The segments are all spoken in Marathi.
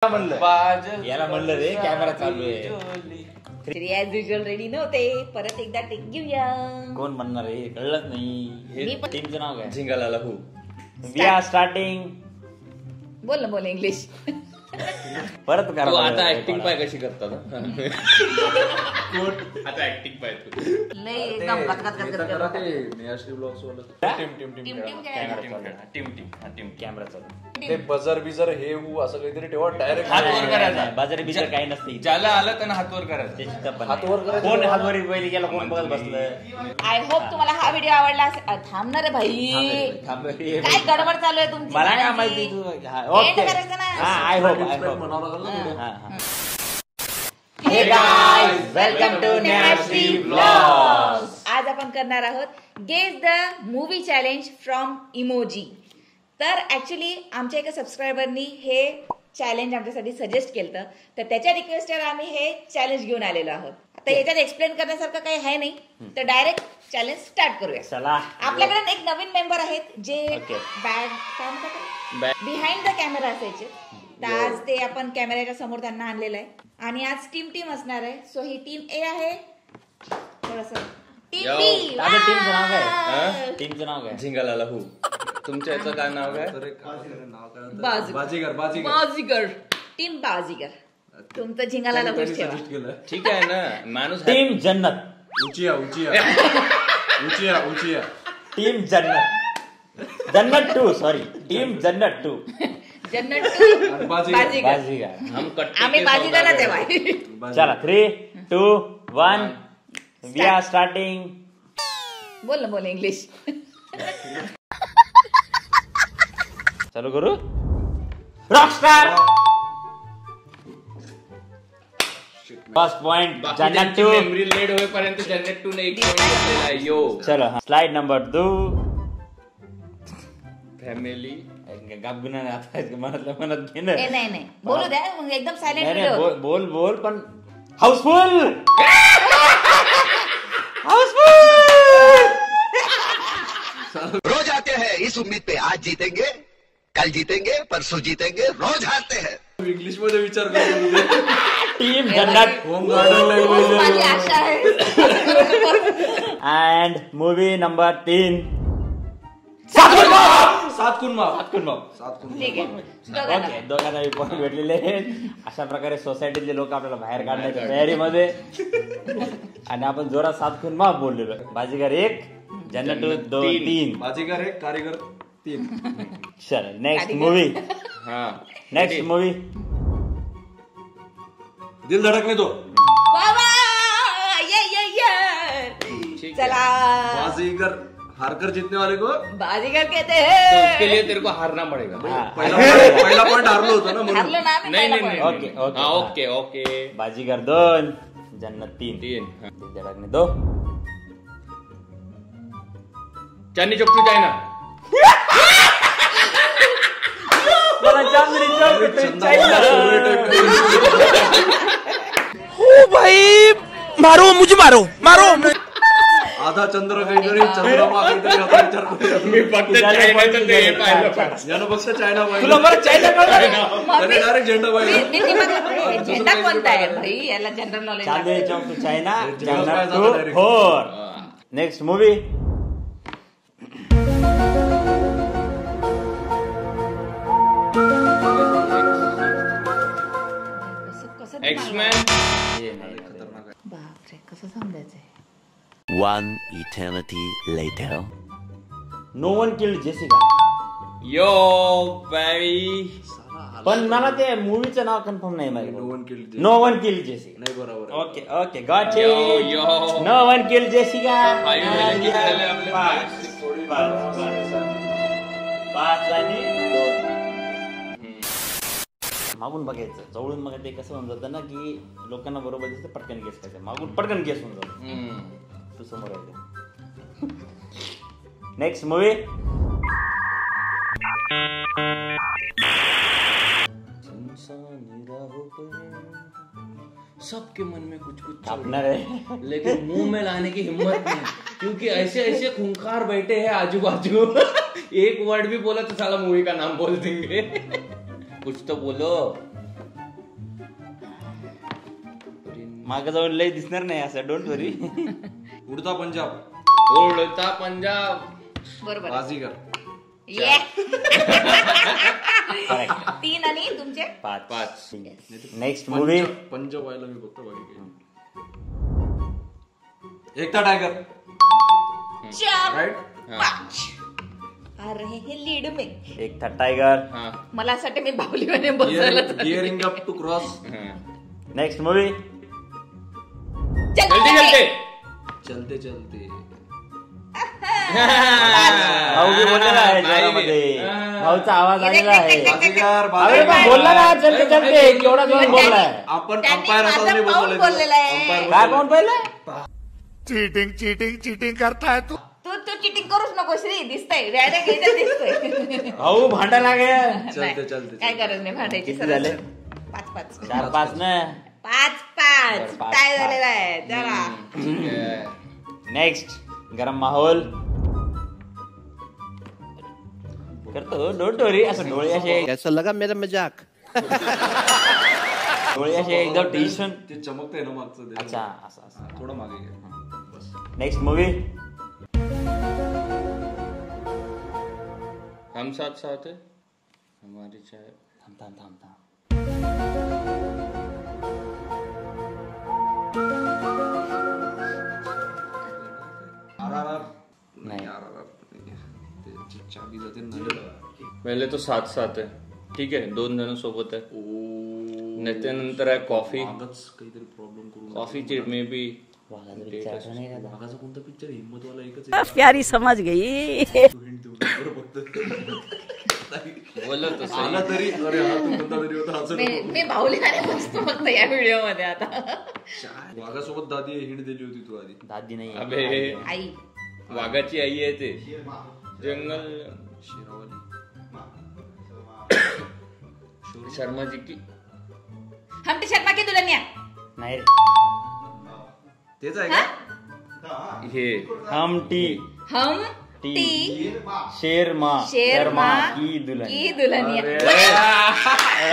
म्हणलं याला म्हणलं रे कॅमेरा चालू आहे. ॲज युजल रेडी नव्हते, परत एकदा टेक घेऊया. कोण म्हणणार आहे कळलंच नाही. टीमचं नाव काय? झिंगाला हू. We are starting. बोल इंग्लिश. परत करा. आता ऍक्टिंग पाय कशी करतात. आता ऍक्टिंग पाय लय एकदम कॅमेरा चालू. ते बजर बिजर हे असं काहीतरी ठेवा डायरेक्ट हातवर करायचं. बाजारी बिजार काही नसते. ज्याला आलं त्यांना हातवर करायचं. हातवर कोण हातवर पहिली गेला कोण बघत बसलं. आय होप तुम्हाला हा व्हिडिओ आवडला असेल. थांबणार आहे भाई, काय गडबड चालू आहे तुमची. मला काय माहिती तू. Okay I hope hey guys welcome to national vlogs. आज आपण करणार आहोत guess the movie challenge from emoji. तर ऍक्च्युली आमच्या एका सबस्क्रायबरनी हे चॅलेंज आमच्यासाठी सजेस्ट केलं, तर त्याच्या रिक्वेस्टवर आम्ही हे चॅलेंज घेऊन आलेलो आहोत. आता याच्यात एक्सप्लेन करण्यासारखं काही आहे नाही, तर डायरेक्ट चॅलेंज स्टार्ट करूया. चला. आपल्याकडे एक नवीन मेंबर आहेत जे बिहाइंड द कॅमेरा असायचे. तर आज ते आपण कॅमेऱ्याच्या समोर त्यांना आणलेलं आहे आणि आज टीम असणार आहे. सो ही टीम ए आहे, थोडस टीम बी. टीमचं नाव काय? झिंगाला हू. तुमच्या याचं काय नाव काय? बाजीगर. टीम बाजीगर. तुमचं झिंगाला लगूच ठेवा. ठीक आहे ना. माणूस टीम जन्नत. उचिया टीम जन्नत. जन्नत 2 सॉरी. टीम जन्नत 2. जन्नत 2 बाजीगर. आम्ही बाजीगरला तेव्हा. चला 3 2 1 वी आर स्टार्टिंग. बोल इंग्लिश. चालू करू. रॉकस्टार. फर्स्ट पॉइंट जन्नत 2. मेमरी लेड होईपर्यंत जन्नत 2 ने 1 पॉइंट घेतलेला आहे. यो चलो स्लाइड नंबर 2. फॅमिली गाबगुना मनात घेणं. नाही बोलू द्या मग. एकदम सायलेंट बोल पण हाऊसफुल. रोज आते हैं इस उम्मीद पे आज जीतेंगे, कल जीतेंगे, परसों जीतेंगे, रोज हारते हैं. इंग्लिश मध्ये विचार करू. टीम जन्नत. Home garden language. माझी आशा आहे. अँड मूवी नंबर 3 सात कुन माव. ठीक आहे. ओके दोघांना पॉइंट भेटलेले आहेत. अशा प्रकारे सोसायटीतले लोक आपल्याला बाहेर काढण्याच्या तयारीमध्ये आणि आपण जोरात 7 खून माफ बोललेलो. बाजीगर 1 जन्नत 2 3. बाजीगर 1 कारीगर 3. चल नेक्स्ट मूवी. नेक्स्ट मूवी दिल धडकने दो. बाबा ये चला. बाजीगर हारकर जीतने वाले को बाजीगर कहते तो हैं. उसके लिए तेरे को हारना पड़ेगा. पहिला पॉइंट हारलो होतो ना म्हणून. हारलो ना आम्ही. नहीं ओके ओके. बाजीगर 2 जन्नत 3. Dil Dhadakne Do. Chandni Chowk to China. Chandni Chowk to China. ओ भाई मारो मुझे मारो. आधा चंद्र काहीतरी चंद्रमा काहीतरी मी फक्त चायनाचं ते पाहिलं. यानं फक्त चायना तुला बरं चायना कळलं. त्याने डायरेक्ट झेंडा पाहिला. झेंडा कोणता आहे भाई, याला general knowledge. Chandni Chowk to China Jannat 2 4. Next movie X Men. बापरे कसं समजायचंय. One eternity later. No one killed Jessica. यो बाई. पण मला ते मूवीचं नाव कन्फर्म नाही माहिती. No one killed Jessica. नाही बरोबर. ओके गॉट यो it. No one killed Jessica. मागून बघायचं, जवळून बघायचं. ते कसं होऊन जातं ना की लोकांना बरोबर दिसतं, पटकन गेस करायचं. मागून पटकन गेस होऊन जातं. तू समोर आहे. नेक्स्ट मूवी सबके मन में कुछ अपना है, लेकिन मुंह में लाने की हिम्मत नहीं, क्योंकि ऐसे ऐसे खूंखार बैठे हैं आजू बाजू. एक वर्ड भी बोला तो साला मूवी का नाम बोल देंगे. कुछ तो बोलो. मागं जाऊन लय दिसणार नाही असं, डोंट वरी. उडता पंजाब. उडता पंजाब. बरोबर. बाजीगर. ये. 3 आणि तुमचे 5. Next movie. पंज व्हायला मी फक्त बघितलं. एकता टायगर. 4 राईट. 5. अरे हे लीड में एक था टायगर. मला असं वाटतं मी बाहुलीमध्ये बसवलं. Gearing up to cross. Next movie. Chalte Chalte. Chalte चलते. भाऊ बी बोललेला आहे जोरामध्ये. भाऊचा आवाज आलेला आहे. बाजीगर. अरे पण बोलला ना चलते चलते, केवढा जोरात बोललाय. आपण त्यांनी अंपायर माझं हाताने पाऊल बोललेलं आहे. काय कोण पहिलं. चीटिंग करता है तू. तू चिटिंग करूच नको श्री. दिसतंय डायरेक्ट दिसतोय. भाऊ भांडा लागेल. चलते चलते. काय गरज नाही भांडायची. किती झाले? 5. 4-5 ना. 5 काय झालेला आहे जरा. नेक्स्ट. गरम माहोल करतो. डोंट वरी. असं डोळे असे, कैसा लगा मेरा मजाक. डोळे असे एकदम टेन्शन. ते चमकते ना मागचं ते. अच्छा असं असं. थोडं मागे घे. Next movie. हम साथ साथ है हमारी चाय. थांब. RRR. नाही. RRR. ते चाबी जाते ना. पहिले तो साथ साथ है. ठीक आहे, 2 जण सोबत आहे. त्याच्यानंतर आहे कॉफी. मागच काहीतरी प्रॉब्लेम करून. कॉफीची मे बी. मागाचा कोणता पिक्चर. हिम्मतवाला एकच आहे. प्यारी समझ गई. बोलत आला तरी अरे हा तू कोणता तरी होता असं नको. मी बाहुलीमध्ये बसतो फक्त या व्हिडिओ मध्ये आता. वाघासोबत दादी हिंड दिली होती तू आधी. दादी नाही. अबे आई वाघाची आई आहे ते. जंगल. शेरावाली. शर्मा जी की. हम शर्मा की दुल्हनिया. नाही रे. तेच आहे का? हे हम टी हम टी शेरमा शेरमा की दुल्हन. की दुल्हनिया.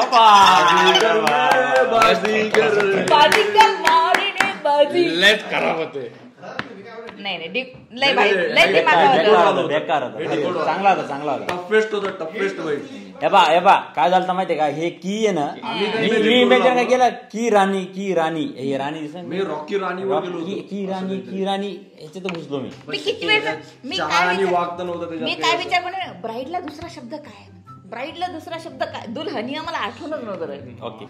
बाजीगर मारीने बाजी. लयच खराब होते. नाही लय भाई लय दिमाग होतं. बेकार होता. चांगला होता. टफेस्ट भाई. हे बा काय झालं माहितीये का. हे की आहे ना, मी इमॅजिन काय केलं. की राणी हे राणी दिसत. मी रॉकी राणीवर गेलो होतो. की राणी ह्याच्यात घुसलो मी. मी किती वेळ मी काय विचार पण ब्राईडला दुसरा शब्द काय. ब्राईडला दुसरा शब्द काय. दुल्हनिया मला आठवणच नव्हतं. ओके.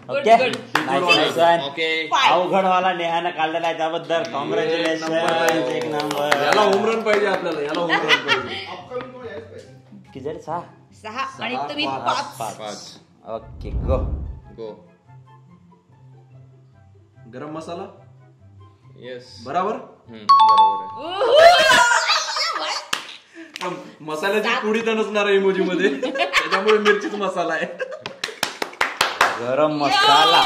अवघडवाला नेहानं काढलेला आहे, त्याबद्दल कॉंग्रॅच्युलेशन. एक नंबर. याला होम रन पाहिजे आपल्याला. याला होम रन पाहिजे. किती झाले. 6 आणि तुम्ही 5. Okay go. गरम मसाला. येस बरोबर. बरोबर आहे. मसाल्याची पुडी तर नसणार आहे इमोजी मध्ये. त्याच्यामुळे मिरचीच मसाला आहे. गरम मसाला.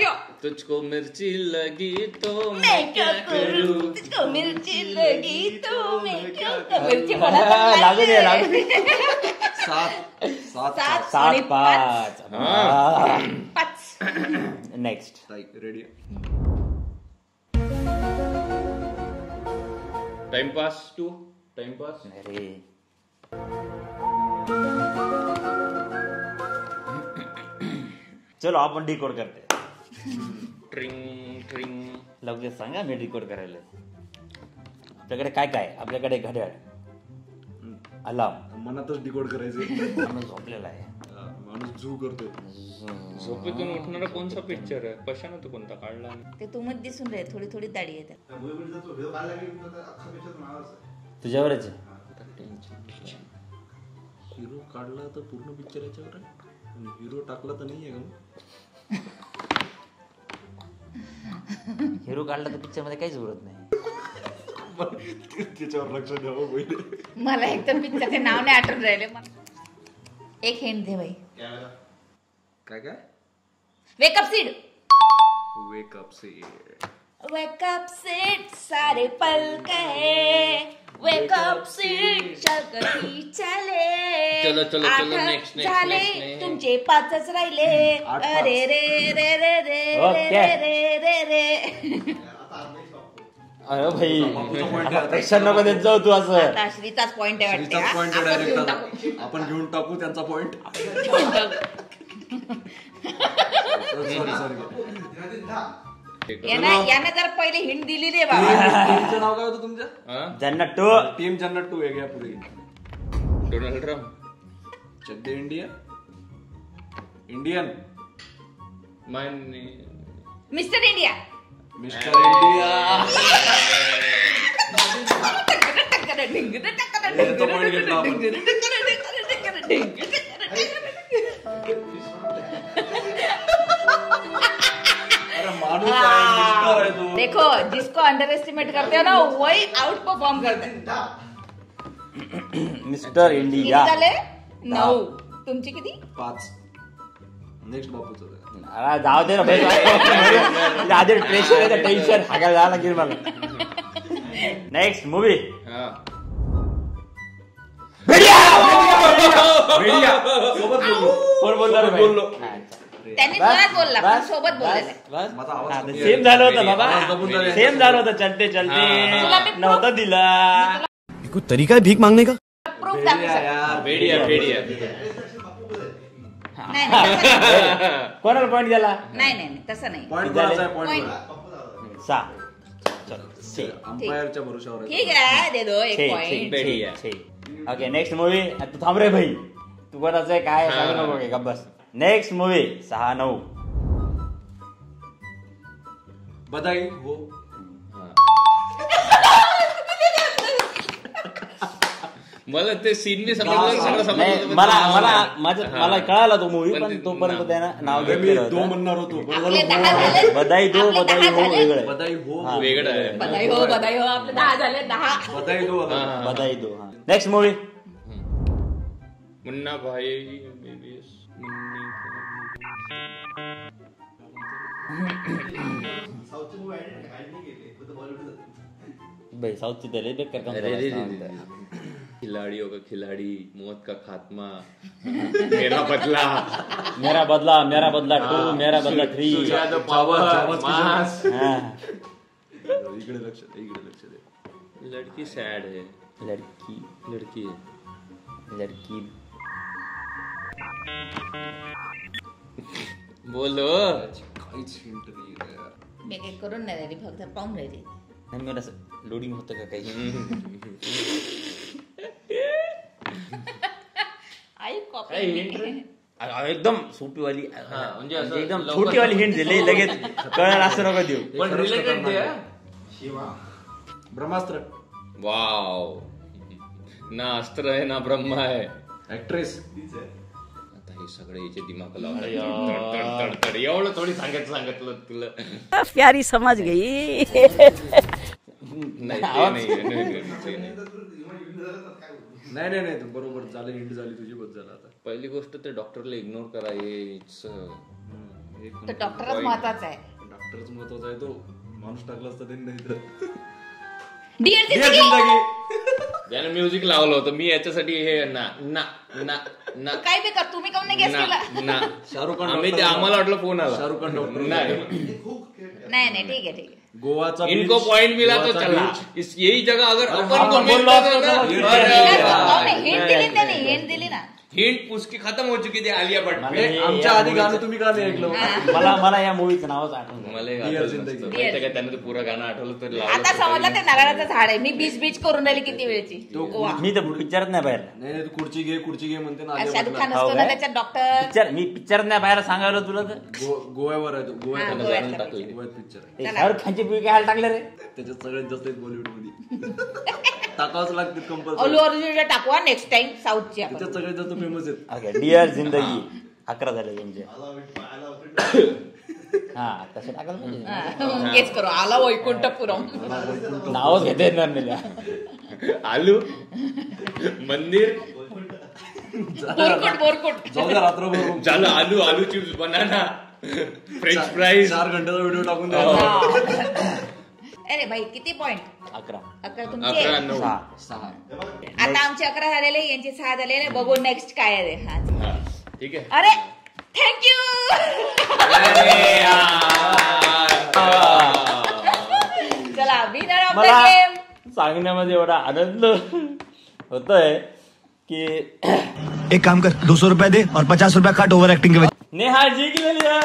यो तुझको मिर्ची लगी तो मैं क्या करूं. तुझको मिर्ची लगी तो मैं क्या करूं. मिरची लागू दे. 7 आणि 5. 5. Next. Ready. Timepass to timepass. अरे चलो आपण डिकोड करते. ट्रिंग ट्रिंग. लवकर सांगा मी डिकोड करायला. आपल्याकडे काय काय. आपल्याकडे घड्याळ, अलार्म. मनातच डिकोड करायचे. माणूस झोपलेला आहे. माणूस झू करतोय. झोपेतून उठणारा कोणता पिक्चर आहे. कशाने तो कोणता काढला. ते तुम्हाला दिसून राहील. थोडी दाढी येते. तुझ्यावरच आहे. हिरो काढला तर पूर्ण पिक्चर याच्यावर आहे. हिरो टाकला तर नाहीये का. हिरो काढला तर पिक्चर मध्ये काहीच उरत नाही. त्याच्यावर लक्ष द्यावं पहिले. मला एकदम पिक्चरचे नाव नाही आठवून राहिले. एक हिंट दे भाई. काय wake up seed. Wake up seed. Wake up seed सारे पल कहे. वेकअप सीड चलती चले. चलो 8 नेक्स्ट झाले तुमचे 5च राहिले. अरे रे रे रे रे रे रे रे अरे भाई प्रेशर नको देत जाऊ तू असं. आता श्रीचाच पॉइंट आहे वाटते श्रीचाच हा? point आहे आपण घेऊन direct टाकू. आता. आपण घेऊन टाकू त्यांचा पॉइंट. घेऊन टाकू. याने जर पहिले हिंट दिली रे बाबा. टीमचं नाव काय होतं तुमच्या? जन्नत 2. टीम जन्नत 2 आहे घ्या पुढे. Donald Trump. चड्डे इंडिया इंडियन मान्य. Mister India. Mister India. तो point घेतला आपण. अरे माणूस आहे, मिस्टर आहे तो. देखो जिसको अंडर एस्टिमेट करते हो ना वही आउट परफॉर्म करते. मिस्टर किती इंडिया. झाले? 9. तुमची किती? 5. नेक्स्ट बापूचं. अरे जाऊ दे ना भाई. आधी प्रेशर आहे टेन्शन हागायला जायला लागेल मला. Next movie. कोण बोलणार आहे भाई? त्यांनी जोरात बोलला पण सोबत बोललेला. माझा आवाज सेम झालं होतं आवाज बाबा. दबून झाले. सेम झालं होतं. चलते चलते नव्हतं दिला. कोई तरीका है भीक मांगने का? प्रूफ दाखवू शकतो. यार भेडिया. नाही नाही कोणाला पॉईंट गेला? नाही तसं नाही. पॉइंट कोणाचा आहे? Point point 6. चल 6. अंपायरच्या भरोशावर आहे. ठीक आहे दे दो एक point. Bhediya. Okay next movie. तू थांब रे भाई. तू कोणाचं आहे काय सांगू नको का बस. Next movie 6-9. बधाई हो. मला ते सीन मी समजलं सगळं नाही, समजलं. मला कळाला तो मूवी पण तोपर्यंत त्यानं नाव अरे मी घेतलेलं 2 होतं. म्हणणार होतो. बरं आपले झालं 10 झाले. बधाई दो आपले बधाई 10 हो झाले. वेगळं आहे. बधाई हो. वेगळं आहे. बधाई हो आपले 10 झाले 10. Badhaai Do. Badhaai Do. Next movie. Munna Bhai MBBS. भाई साऊथची तरी बेकार काम अरे रे करतात. रे. खिलाड़ियों का खिलाड़ी, मौत का खात्मा, मेरा बदला, मेरा बदला 2, मेरा बदला 3. तुझ्या द पॉवर, मास. इकडे लक्ष दे. लड़की सैड है. लड़की है. बोलो. काहीच हिंट नाही आहे यार. मी काही करून नाही राहिली फक्त पाहून राहिली. नाही मला असं लोडिंग होतं का काही. आई कॉपी. एकदम सोपीवाली म्हणजे असं एकदम लवकर- छोटीवाली हिंट दिली लगेच कळलं असं नको देऊ. पण रिलेटेड ते ब्रह्मास्त्र. वाव. ना अस्त्र आहे ना ब्रह्मा आहे. ऍक्ट्रेस. आता हे सगळे याचे दिमाग लावलं. तड एवढं थोडी सांगितलं तुला. प्यारी समझ गई. नाही ते नाही. नाही तू बरोबर झालं. हिंट झाली तुझी. बस झालं आता. पहिली गोष्ट ते डॉक्टरला इग्नोर करा. तर डॉक्टरच महत्वाचा आहे. डॉक्टरच महत्वाचा आहे. तो माणूस टाकला असता त्यांनी नाही. डिअर जिंदगी. त्याने म्युझिक लावलं होतं. मी याच्यासाठी हे ना ना ना ना काय बी कर तुम्ही काऊन नाही गेस केला. ना ना शाहरुख खान आम्ही ते आम्हाला वाटलं फोन आला. शाहरुख खान डॉक्टर. नाही ठीक आहे गोवाचा इनको beach, पॉइंट मिला तो गोवाचा चला. beach. इस यही जगह अगर अपन को बोल मिलता रहा था था, ना, अरे हिंट दिली त्याने. हिंट दिली ना. हिंट उसकी खत्म हो चुकी थी आलिया भट्ट मला पे. हे- आमच्या आधी गाणं तुम्ही का नाही ऐकलं? मला या मूवीचं नावच आठवण झालं. मला एक Dear आठवलं जिंदगी. नसतं. माहितीये का त्यानं ते पुरं गाणं आठवलं तर लावलं आता तर समजलं ते नारळाचं झाड आहे. मी बीच करून राहिली किती वेळची. गोवा. मी तर पिक्चरच नाही बाहेर. नाही तू खुर्ची घे म्हणते ना. आलिया शाहरुख खान भट्टला. असतो हो ना काय? त्याच्यात डॉक्टर. मी पिक्चर नाही बाहेर सांगायला तुला तर. गोव्यावर आहे तो. हा, गोव्यात गोव्यात गाणं करायचं. टाकलं. गोव्यात पिक्चर आहे. ते शाहरुख खानची पिक्चर काय टाकलं रे. त्याच्यात सगळ्यात जास्त बॉलिवूड मध्ये टाकावंच लागते अल्लू कंपल्सरी. अर्जुनला टाकवा नेक्स्ट टाइम साऊथची आपण. त्याच्यात सगळ्यात जास्त फेमस आहेत. ओके डिअर जिंदगी 11 झाले त्यांचे. हा तसं टाकायला पाहिजे. गेस करू. आला वैकुंठपुरम. नावच घेता येणार नाही. आलू मंदिर बोरकुट. जाऊ द्या रात्रभर. झालं. आलू चिप्स बनाना फ्रेंच फ्राईज. 4 घंट्याचा व्हिडिओ टाकून द्या. अरे भाई किती पॉइंट? 11. 11 तुमचे. 11 9. 6. आता आमचे 11 झालेले. यांचे 6 झालेले. बघू नेक्स्ट काय आहे. हा. ठीक आहे. अरे थँक्यू. of the मला game. सांगण्यामध्ये एवढा आनंद होतोय की एक काम कर 200 रुपया दे और 50 रुपया काट ओवर एक्टिंग के वजह नेहा जिंकलेली आहे.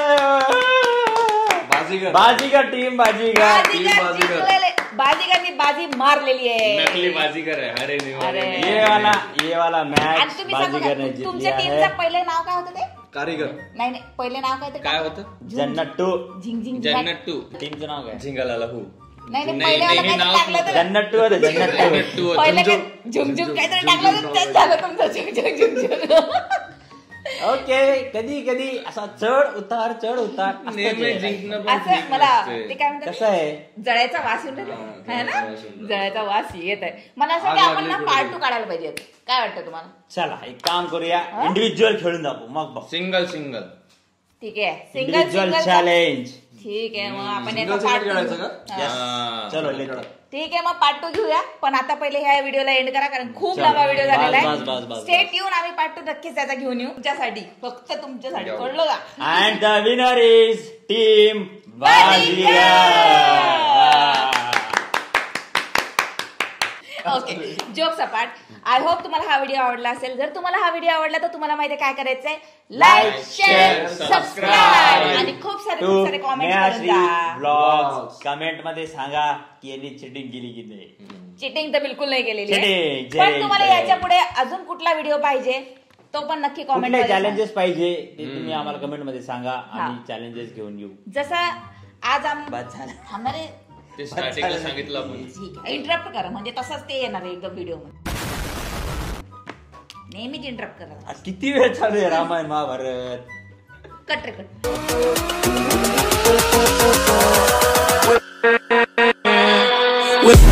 बाजीगर बाजीगर टीम बाजीगर. बाजीगरनी बाजी मारलेली आहे. नकली बाजीगर आहे. अरे ये वाला आणि मॅच तुम्ही सांगू बाजीगर का, ने जिंकली तुमच्या आहे. टीमचं पहिलं नाव काय होतं ते? कारीगर नाही पहिले नाव काय ते? काय होतं? जन्नत 2 झिंग झिंग जन्नत 2 टीमचं नाव काय? झिंगाला हो नाही नाही, पहिले नाही, वाला हे काहीतरी नाव टाकलं होतं. जन्नत 2 होतं जन्नत 2. पहिलं काय झुंग काहीतरी टाकलं होतं, तेच झालं तुमचं झुंग. ओके कधी कधी असा चढ उतार असतं नेहमी ते. जिंकणं पण असं ठीक मला नसते. ते काय म्हणतात, कसं आहे जळायचा वास येऊन राहिला है ना, जळायचा वास येत आहे. मला असं वाटतं आपण ना पार्ट 2 काढायला पाहिजे. काय वाटतं तुम्हाला? चला एक काम करूया इंडिव्हिज्युअल खेळून दाखवू मग बघ. सिंगल ठीक आहे इंडिव्हिज्युअल सिंगल चॅलेंज. ठीक आहे मग आपण याचा सिंगल पार्ट खेळायचं का? चलो लेट. ठीक आहे मग पार्ट 2 घेऊया. पण आता पहिले ह्या व्हिडिओला एंड करा कारण खूप चल. लंबा व्हिडिओ झालेला बस. आहे. स्टेट येऊन आम्ही पार्ट 2 नक्कीच त्याचा घेऊन येऊ तुमच्यासाठी, फक्त तुमच्यासाठी. कळलं का? And the winner is team Baazigar. Okay jokes apart. I hope तुम्हाला हा व्हिडिओ आवडला असेल. जर तुम्हाला हा व्हिडिओ आवडला तर तुम्हाला माहिती आहे काय करायचंय, लाईक शेअर सबस्क्राईब आणि खूप सारे कॉमेंट करून जा. ब्लॉग्स कमेंट मध्ये सांगा की यांनी चिटिंग केली की नाही. चिटिंग तर बिलकुल नाही केलेली आहे. Cheating, पण तुम्हाला जय. याच्या पुढे अजून कुठला व्हिडिओ पाहिजे तो पण नक्की कॉमेंट कुठले मध्ये सांगा. चॅलेंजेस पाहिजे ते तुम्ही आम्हाला कमेंट मध्ये सांगा. आम्ही चॅलेंजेस घेऊन येऊ. जसं आज बस झालं. थांबणारे ते स्टार्टिंगला सांगितलं आपण. ठीक आहे इंटरप्ट करा म्हणजे तसंच ते येणार आहे एकदम व्हिडिओ मध्ये. नेहमीच इंटरप्ट करा. आज किती वेळ चालू आहे रामायण महाभारत. कट रे कट. with